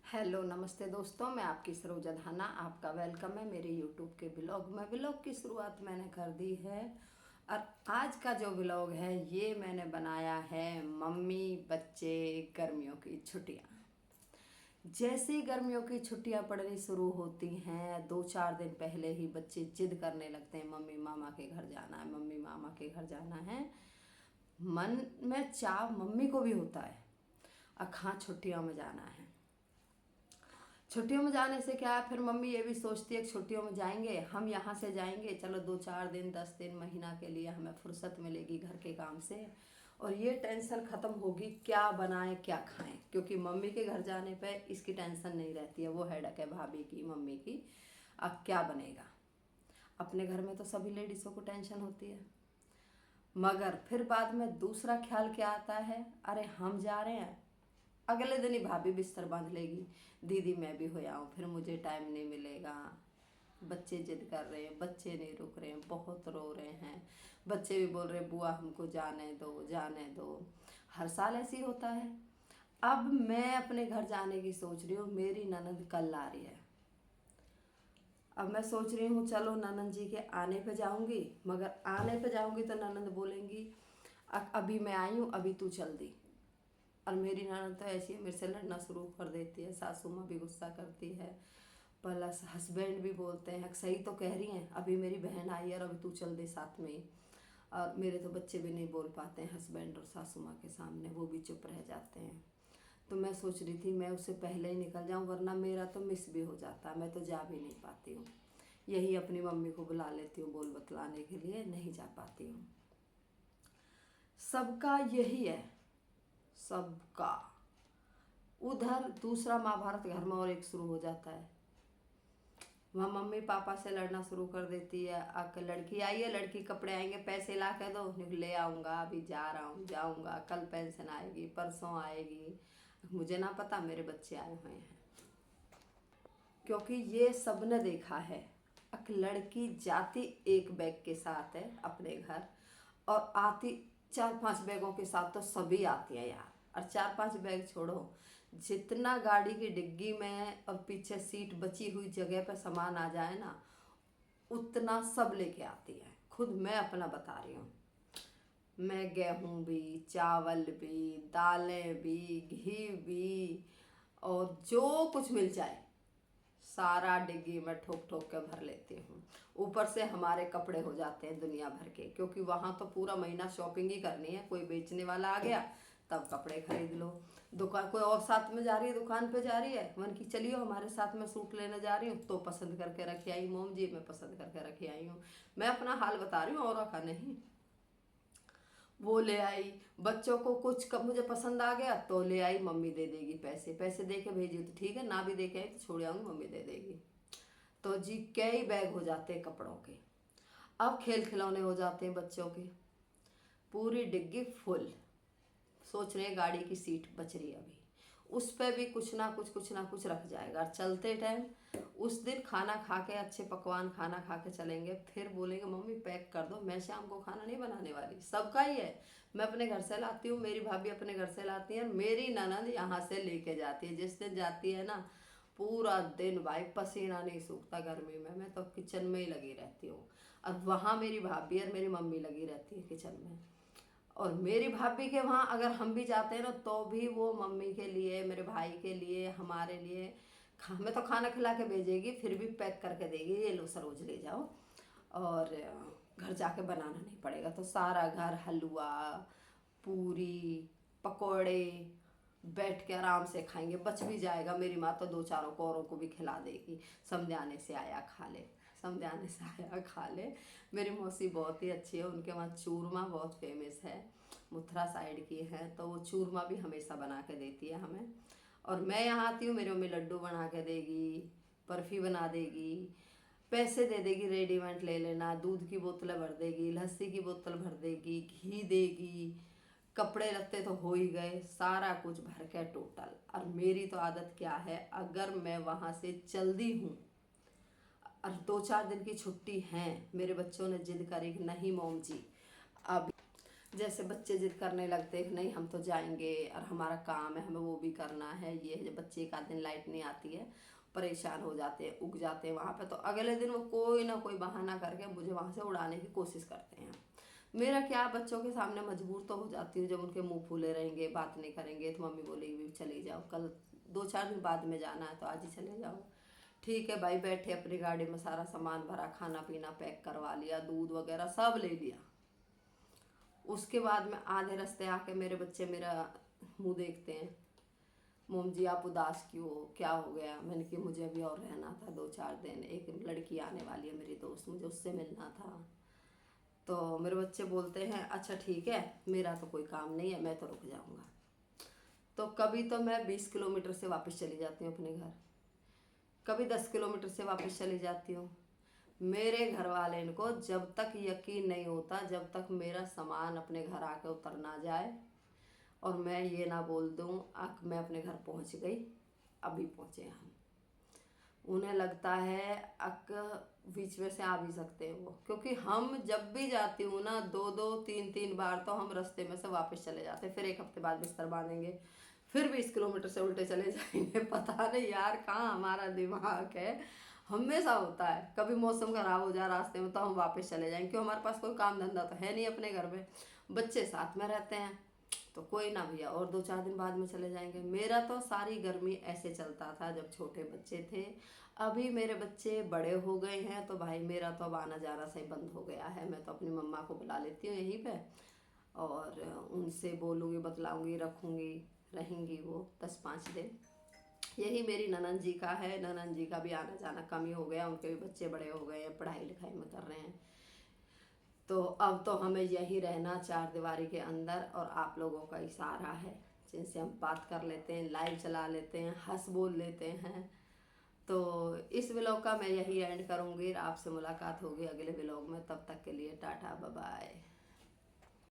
Hello नमस्ते दोस्तों, मैं आपकी सरोजा धाना। आपका वेलकम है मेरे यूट्यूब के ब्लॉग में। ब्लॉग की शुरुआत मैंने कर दी है और आज का जो ब्लॉग है ये मैंने बनाया है मम्मी बच्चे गर्मियों की छुट्टियाँ। जैसे ही गर्मियों की छुट्टियाँ पड़नी शुरू होती हैं 2-4 दिन पहले ही बच्चे जिद करने लगते हैं, मम्मी मामा के घर जाना है, मम्मी मामा के घर जाना है। मन में चाह मम्मी को भी होता है, हाँ छुट्टियों में जाना है। छुट्टियों में जाने से क्या है, फिर मम्मी ये भी सोचती है कि छुट्टियों में जाएंगे, हम यहाँ से जाएंगे, चलो 2-4 दिन 10 दिन महीना के लिए हमें फुर्सत मिलेगी घर के काम से और ये टेंशन ख़त्म होगी क्या बनाएं क्या खाएं। क्योंकि मम्मी के घर जाने पे इसकी टेंशन नहीं रहती है, वो हेडक है भाभी की, मम्मी की, अब क्या बनेगा। अपने घर में तो सभी लेडीज़ों को टेंशन होती है, मगर फिर बाद में दूसरा ख्याल क्या आता है, अरे हम जा रहे हैं, अगले दिन ही भाभी बिस्तर बांध लेगी, दीदी मैं भी हो आऊँ, फिर मुझे टाइम नहीं मिलेगा। बच्चे जिद कर रहे हैं, बच्चे नहीं रुक रहे हैं, बहुत रो रहे हैं। बच्चे भी बोल रहे हैं बुआ हमको जाने दो जाने दो। हर साल ऐसे ही होता है। अब मैं अपने घर जाने की सोच रही हूँ, मेरी ननद कल आ रही है। अब मैं सोच रही हूँ चलो ननद जी के आने पे जाऊँगी, मगर आने पे जाऊँगी तो ननद बोलेंगी अभी मैं आई हूँ, अभी तू चल दी। और मेरी ननद तो ऐसी है, मेरे से लड़ना शुरू कर देती है, सासू माँ भी गुस्सा करती है, प्लस हस्बैंड भी बोलते हैं सही तो कह रही हैं, अभी मेरी बहन आई है और अभी तू चल दे साथ में ही। और मेरे तो बच्चे भी नहीं बोल पाते हैं हस्बैंड और सासू माँ के सामने, वो भी चुप रह जाते हैं। तो मैं सोच रही थी मैं उससे पहले ही निकल जाऊँ, वरना मेरा तो मिस भी हो जाता है, मैं तो जा भी नहीं पाती हूँ। यही अपनी मम्मी को बुला लेती हूँ बोल बतलाने के लिए, नहीं जा पाती हूँ। सबका यही है, सबका। उधर दूसरा महाभारत घर में और एक शुरू हो जाता है, वहाँ मम्मी पापा से लड़ना शुरू कर देती है, आकर लड़की आई है, लड़की कपड़े आएंगे पैसे ला के दो, ले आऊँगा, अभी जा रहा हूँ, जाऊँगा, कल पेंशन आएगी, परसों आएगी। मुझे ना पता मेरे बच्चे आए हुए हैं, क्योंकि ये सब ने देखा है। एक लड़की जाती एक बैग के साथ है अपने घर और आती 4-5 बैगों के साथ, तो सभी आती हैं यार। और 4-5 बैग छोड़ो, जितना गाड़ी की डिग्गी में और पीछे सीट बची हुई जगह पर सामान आ जाए ना, उतना सब लेके आती है। खुद मैं अपना बता रही हूँ, मैं गेहूँ भी, चावल भी, दालें भी, घी भी, और जो कुछ मिल जाए सारा डिग्गी में ठोक ठोक के भर लेती हूँ। ऊपर से हमारे कपड़े हो जाते हैं दुनिया भर के, क्योंकि वहाँ तो पूरा महीना शॉपिंग ही करनी है। कोई बेचने वाला आ गया तब कपड़े खरीद लो, दुकान कोई और साथ में जा रही है, दुकान पे जा रही है, मन की चलियो हमारे साथ में सूट लेने जा रही हूँ, तो पसंद करके रखी आई, मोम जी मैं पसंद करके रखी आई हूँ। मैं अपना हाल बता रही हूँ और का नहीं। वो ले आई, बच्चों को कुछ कब मुझे पसंद आ गया तो ले आई, मम्मी दे देगी, पैसे पैसे दे के भेजी तो ठीक है, ना भी दे के आई तो छोड़ आऊँगी, मम्मी दे देगी। तो जी कई बैग हो जाते हैं कपड़ों के। अब खेल खिलौने हो जाते हैं बच्चों के, पूरी डिग्गी फुल। सोच रहे हैं गाड़ी की सीट बच रही है अभी, उस पर भी कुछ ना कुछ रख जाएगा। और चलते टाइम उस दिन खाना खा के, अच्छे पकवान खाना खा के चलेंगे, फिर बोलेंगे मम्मी पैक कर दो, मैं शाम को खाना नहीं बनाने वाली। सबका ही है, मैं अपने घर से लाती हूँ, मेरी भाभी अपने घर से लाती है, मेरी ननद यहाँ से लेके जाती है। जिस दिन जाती है ना, पूरा दिन भाई पसीना नहीं सूखता गर्मी में, मैं तो किचन में ही लगी रहती हूँ। और वहाँ मेरी भाभी और मेरी मम्मी लगी रहती है किचन में। और मेरी भाभी के वहाँ अगर हम भी जाते हैं ना, तो भी वो मम्मी के लिए, मेरे भाई के लिए, हमारे लिए हमें तो खाना खिला के भेजेगी, फिर भी पैक करके देगी, ये लो सरोज ले जाओ, और घर जाके बनाना नहीं पड़ेगा। तो सारा घर हलवा, पूरी, पकोड़े बैठ के आराम से खाएंगे, बच भी जाएगा। मेरी माँ तो 2-4 औरों को भी खिला देगी, समझाने से आया खा ले, समझाने से आया खा ले। मेरी मौसी बहुत ही अच्छी है, उनके वहाँ चूरमा बहुत फेमस है, मथुरा साइड की है, तो वो चूरमा भी हमेशा बना के देती है हमें। और मैं यहाँ आती हूँ, मेरी मम्मी लड्डू बना के देगी, बर्फ़ी बना देगी, पैसे दे देगी, रेडीमेड ले लेना, दूध की बोतलें भर देगी, लस्सी की बोतल भर देगी, घी देगी, कपड़े लगते तो हो ही गए, सारा कुछ भर के टोटल। और मेरी तो आदत क्या है, अगर मैं वहाँ से जल्दी हूँ और 2-4 दिन की छुट्टी है, मेरे बच्चों ने जिद करी कि नहीं मोम जी अब जैसे बच्चे जिद करने लगते हैं कि नहीं हम तो जाएंगे और हमारा काम है, हमें वो भी करना है, ये है। जब बच्चे एक आध दिन लाइट नहीं आती है, परेशान हो जाते हैं, उग जाते हैं वहाँ पे, तो अगले दिन वो कोई ना कोई बहाना करके मुझे वहाँ से उड़ाने की कोशिश करते हैं। मेरा क्या, बच्चों के सामने मजबूर तो हो जाती हूँ। जब उनके मुंह फूले रहेंगे, बात नहीं करेंगे, तो मम्मी बोलेगी चली जाओ, कल 2-4 दिन बाद में जाना है तो आज ही चले जाओ। ठीक है भाई, बैठे अपनी गाड़ी में, सारा सामान भरा, खाना पीना पैक करवा लिया, दूध वगैरह सब ले लिया। उसके बाद में आधे रास्ते आके मेरे बच्चे मेरा मुंह देखते हैं, मोम जी आप उदास क्यों हो, क्या हो गया। मैंने कि मुझे अभी और रहना था 2-4 दिन, एक लड़की आने वाली है मेरी दोस्त, मुझे उससे मिलना था। तो मेरे बच्चे बोलते हैं अच्छा ठीक है, मेरा तो कोई काम नहीं है, मैं तो रुक जाऊंगा। तो कभी तो मैं 20 किलोमीटर से वापस चली जाती हूँ अपने घर, कभी 10 किलोमीटर से वापस चली जाती हूँ। मेरे घर वाले इनको जब तक यकीन नहीं होता, जब तक मेरा सामान अपने घर आके उतर ना जाए और मैं ये ना बोल दूँ मैं अपने घर पहुँच गई, अभी पहुँचे हम, उन्हें लगता है अक बीच में से आ भी सकते हैं वो। क्योंकि हम जब भी जाती हूँ ना, 2-2 3-3 बार तो हम रास्ते में से वापस चले जाते हैं, फिर एक हफ्ते बाद बिस्तर बांधेंगे, फिर 20 किलोमीटर से उल्टे चले जाएंगे। पता नहीं यार कहाँ हमारा दिमाग है, हमेशा होता है। कभी मौसम खराब हो जाए रास्ते में तो हम वापस चले जाएंगे, क्यों, हमारे पास कोई काम धंधा तो है नहीं अपने घर में, बच्चे साथ में रहते हैं, तो कोई ना भैया और 2-4 दिन बाद में चले जाएंगे। मेरा तो सारी गर्मी ऐसे चलता था जब छोटे बच्चे थे। अभी मेरे बच्चे बड़े हो गए हैं तो भाई मेरा तो अब आना जाना सही बंद हो गया है। मैं तो अपनी मम्मा को बुला लेती हूँ यहीं पे और उनसे बोलूँगी, बतलाऊँगी, रखूँगी, रहेंगी वो 10-5 दिन। यही मेरी ननंद जी का है, ननंद जी का भी आना जाना कम ही हो गया, उनके भी बच्चे बड़े हो गए हैं, पढ़ाई लिखाई में कर रहे हैं। तो अब तो हमें यही रहना 4 दीवारी के अंदर, और आप लोगों का इशारा है जिनसे हम बात कर लेते हैं, लाइव चला लेते हैं, हंस बोल लेते हैं। तो इस व्लॉग का मैं यही एंड करूँगी, आपसे मुलाकात होगी अगले व्लॉग में, तब तक के लिए टाटा बाय बाय।